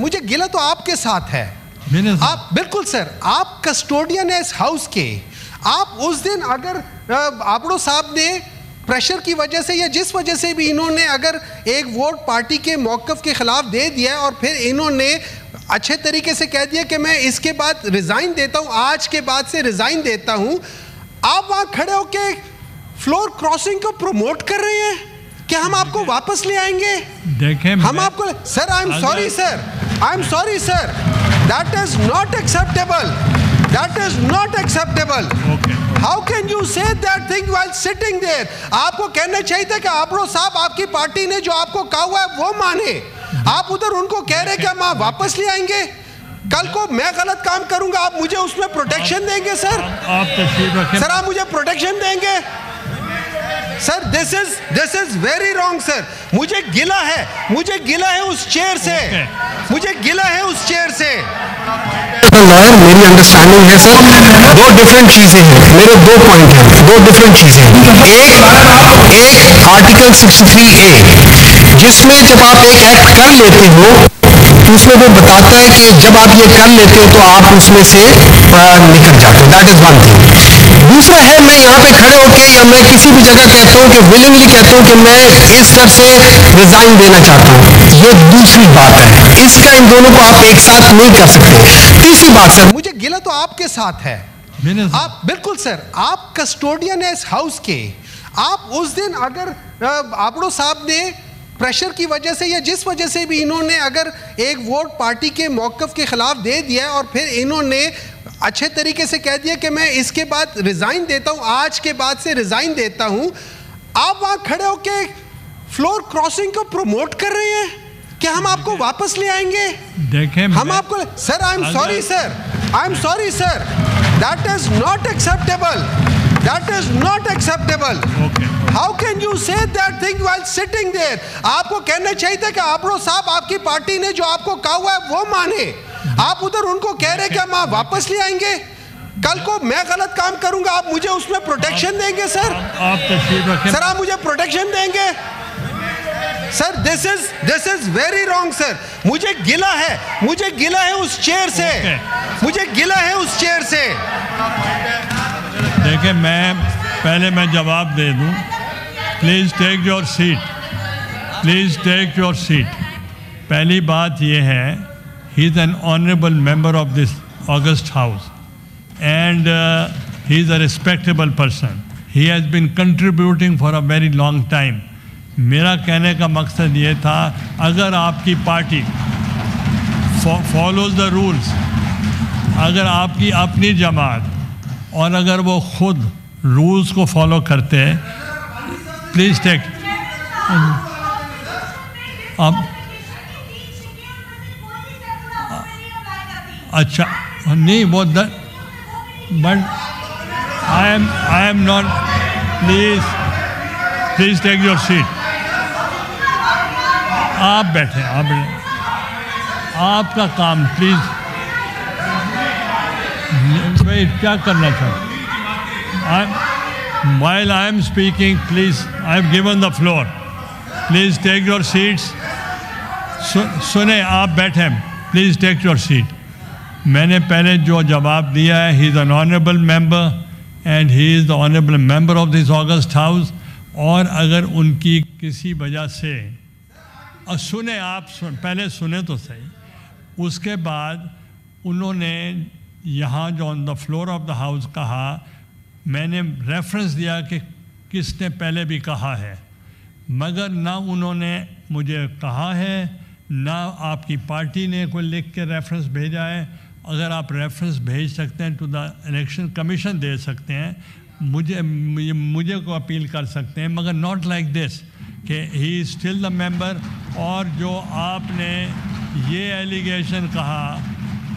मुझे गिला तो आपके साथ है। आप बिल्कुल सर, आप कस्टोडियन है इस हाउस के। आप उस दिन अगर आपड़ो साहब ने प्रेशर की वजह से या जिस वजह से भी इन्होंने अगर एक वोट पार्टी के मौक़िफ़ के खिलाफ दे दिया और फिर इन्होंने अच्छे तरीके से कह दिया कि मैं इसके बाद रिज़ाइन देता हूँ, आज के बाद से रिज़ाइन देता हूँ, आप वहाँ खड़े होके फ्लोर क्रॉसिंग को प्रमोट कर रहे हैं कि हम आपको वापस ले आएंगे। देखें, हम आपको sir, I am sorry sir, I am sorry sir, that is not acceptable, that is not acceptable. How can you say that thing while sitting there? आपको कहना चाहिए था कि आपरो साहब आपकी पार्टी ने जो आपको कहा हुआ है वो माने। आप उधर उनको कह रहे कि हम वापस ले आएंगे। कल को मैं गलत काम करूंगा, आप मुझे उसमें प्रोटेक्शन देंगे सर? सर आप मुझे प्रोटेक्शन देंगे? Sir this is very wrong sir. मुझे गिला है उस चेयर से, मुझे गिला है उस चेयर से। लॉयर मेरी अंडरस्टैंडिंग है सर, दो डिफरेंट चीजें हैं, मेरे दो पॉइंट हैं, दो डिफरेंट चीजें। एक आर्टिकल 63A जिसमें जब आप एक एक्ट कर लेते हो उसमें वो बताता है कि जब आप ये कर लेते हो तो आप उसमें से निकल जाते हो, दैट इज वन थिंग। दूसरा है, मैं यहाँ पे खड़े होके या मैं किसी भी जगह कहता हूँ कि विलिंगली कहता हूँ कि मैं इस सर से रिजाइन देना चाहता हूँ, ये दूसरी बात है। इसका इन दोनों को आप एक साथ नहीं कर सकते। तीसरी बात सर, मुझे गिला तो आपके साथ है। आप बिल्कुल सर, आप कस्टोडियन है इस हाउस के। आप उस दिन अगर आपड़ो साहब ने प्रेशर की वजह से या जिस वजह से भी इन्होंने अगर एक वोट पार्टी के मौक़िफ़ के खिलाफ दे दिया और फिर इन्होंने अच्छे तरीके से कह दिया कि मैं इसके बाद रिज़ाइन देता हूँ, आज के बाद से रिज़ाइन देता हूँ, आप वहाँ खड़े होके फ्लोर क्रॉसिंग को प्रमोट कर रहे हैं कि हम आपको वापस ले आएंगे। देखें, हम आपको sir, I am sorry sir, I am sorry sir, that is not acceptable, that is not acceptable. How can you say that thing while sitting there? आपको कहना चाहिए था कि आपरो साहब आपकी पार्टी ने जो आपको कहा हुआ है वो माने। आप उधर उनको कह रहे कि हम वापस ले आएंगे। कल को मैं गलत काम करूंगा, आप मुझे उसमें प्रोटेक्शन देंगे सर? सर आप मुझे प्रोटेक्शन देंगे? Sir this is very wrong sir. मुझे गिला है उस चेयर से, मुझे गिला है उस चेयर से। देखिए, मैं जवाब दे दूं। Please take your seat, please take your seat. पहली बात यह है, he is an honourable member of this august house and he is a respectable person. He has been contributing for a very long time. मेरा कहने का मकसद ये था, अगर आपकी पार्टी फॉलोज द रूल्स, अगर आपकी अपनी जमात और अगर वो खुद रूल्स को फॉलो करते हैं, प्लीज़ टेक। अब अच्छा नहीं वो but I am not, please take your seat. आप बैठे, आपका काम, प्लीज़। भाई क्या करना चाहते? While I am speaking, please, I have given the floor. Please take your seats. सुने, आप बैठे, प्लीज़ टेक योर सीट। मैंने पहले जो जवाब दिया है, he is an honourable member and he is the honourable member of this august house. और अगर उनकी किसी वजह से, और सुने, आप पहले सुने तो सही, उसके बाद उन्होंने यहाँ जो on the floor of the house कहा, मैंने रेफरेंस दिया कि किसने पहले भी कहा है, मगर ना उन्होंने मुझे कहा है, ना आपकी पार्टी ने कोई लिख के रेफरेंस भेजा है। अगर आप रेफरेंस भेज सकते हैं टू द इलेक्शन कमीशन दे सकते हैं, मुझे को अपील कर सकते हैं, मगर नॉट लाइक दिस कि he is still the member. और जो आपने ये एलिगेशन कहा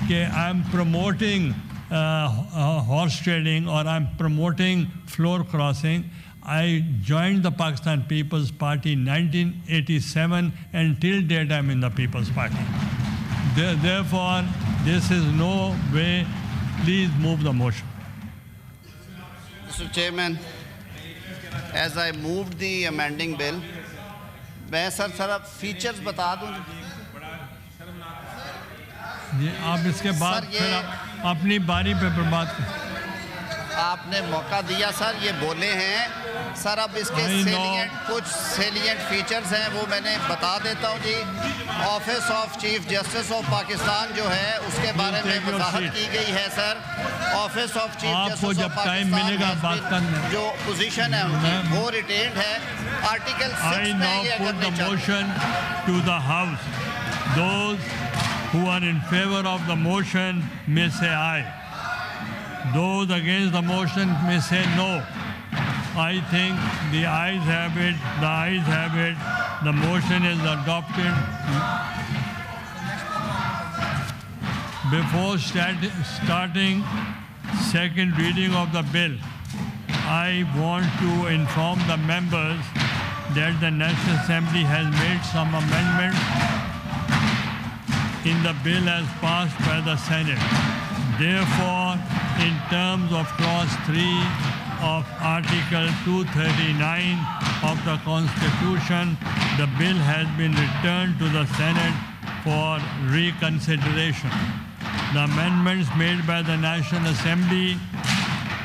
कि I am promoting horse trading or I'm promoting floor crossing. I joined the Pakistan People's Party in 1987 and till date I'm in the People's Party. Therefore, this is no way. Please move the motion. Mr. Chairman, as I moved the amending bill, मैं sir features बता दूँ। जी आप इसके बाद sir, ये- फिर अपनी बारी पे बात करें। आपने मौका दिया सर, ये बोले हैं सर। अब इसके कुछ सेलिएंट फीचर्स हैं वो मैंने बता देता हूँ जी। Office of chief justice of Pakistan जो है उसके बारे में वजाहत की गई है सर। ऑफिस ऑफ चीफ आपको जस्टिस जब टाइम मिलेगा बात करने, जो पोजीशन है उनकी वो रिटेन्ड है। आर्टिकल 6 में now ये put the करने motion to the House. Those who are in favor of the motion may say aye. Those against the motion may say no. I think the ayes have it. The ayes have it. The motion is adopted. Before starting second reading of the bill, I want to inform the members that the National Assembly has made some amendments in the bill as passed by the Senate. Therefore, in terms of Clause 3 of Article 239 of the Constitution, the bill has been returned to the Senate for reconsideration. The amendments made by the National Assembly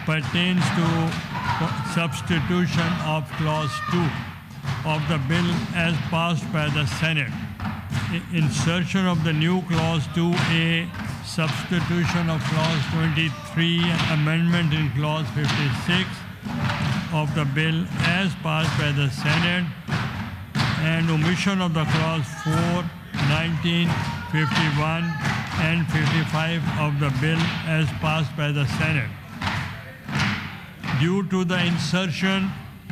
pertains to substitution of Clause 2 of the bill as passed by the Senate. Insertion of the new Clause 2A, substitution of Clause 23, amendment in Clause 56 of the bill as passed by the Senate, and omission of the Clause 4, 19, 51 and 55 of the bill as passed by the Senate. Due to the insertion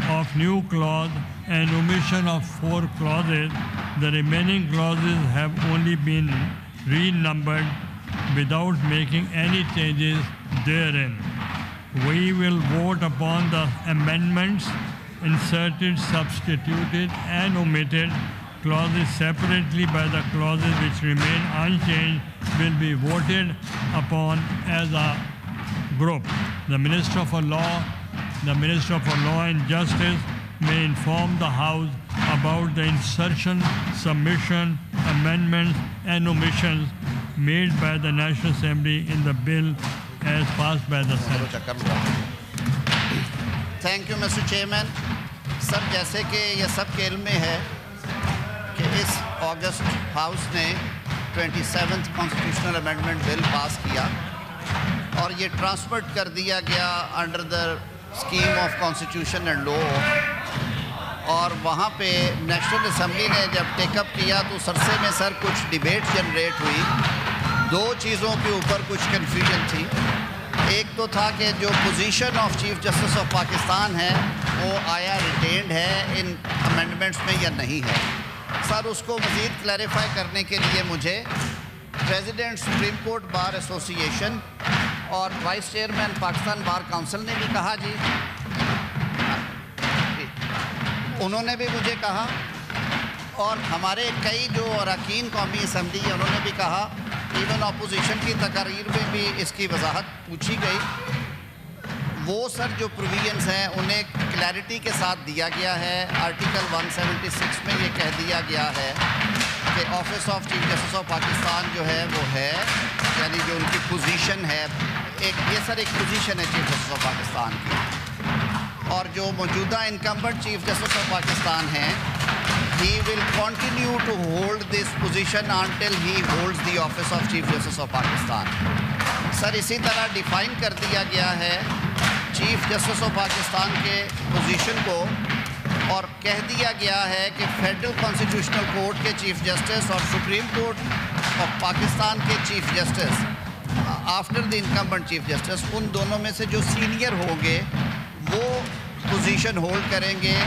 of new clause and omission of 4 clauses, the remaining clauses have only been renumbered without making any changes therein. We will vote upon the amendments inserted, substituted and omitted clauses separately, by the clauses which remain unchanged will be voted upon as a group. The Minister for Law and Justice may inform the House about the insertion, submission, amendments and omissions made by the National Assembly in the bill as passed by the Senate. Thank you mister chairman. Sir, जैसे कि ये सब के इल्म में है कि इस अगस्त हाउस ने 27th constitutional amendment bill pass किया और ये ट्रांसफर कर दिया गया under the scheme of constitution and law. और वहाँ पे नेशनल असम्बली ने जब टेकअप किया तो सरसे में सर कुछ डिबेट जनरेट हुई। 2 चीज़ों के ऊपर कुछ कन्फ्यूजन थी। एक तो था कि जो position of chief justice of Pakistan है वो आया रिटेन्ड है इन अमेंडमेंट्स में या नहीं है। सर, उसको मज़ीद क्लैरिफाई करने के लिए मुझे president supreme court bar association और vice chairman Pakistan bar council ने भी कहा जी, उन्होंने भी मुझे कहा, और हमारे कई जो अरकान कौमी असम्बली है उन्होंने भी कहा, इवन अपोजिशन की तकारीर में भी इसकी वजाहत पूछी गई। वो सर जो प्रोविजंस हैं उन्हें क्लैरिटी के साथ दिया गया है। आर्टिकल 176 में ये कह दिया गया है कि office of chief justice of Pakistan जो है वो है, यानी जो उनकी पोजीशन है, ये सर एक पोजीशन है चीफ जस्टिस ऑफ पाकिस्तान की। और जो मौजूदा incumbent chief justice of Pakistan हैं, he will continue to hold this position until he holds the office of Chief Justice of Pakistan. Sir, इसी तरह डिफ़ाइन कर दिया गया है चीफ जस्टिस ऑफ पाकिस्तान के पोजीशन को, और कह दिया गया है कि फेडरल कॉन्स्टिट्यूशनल कोर्ट के चीफ जस्टिस और सुप्रीम कोर्ट ऑफ पाकिस्तान के chief justice after the incumbent chief justice, उन दोनों में से जो सीनियर होंगे वो पोजीशन होल्ड करेंगे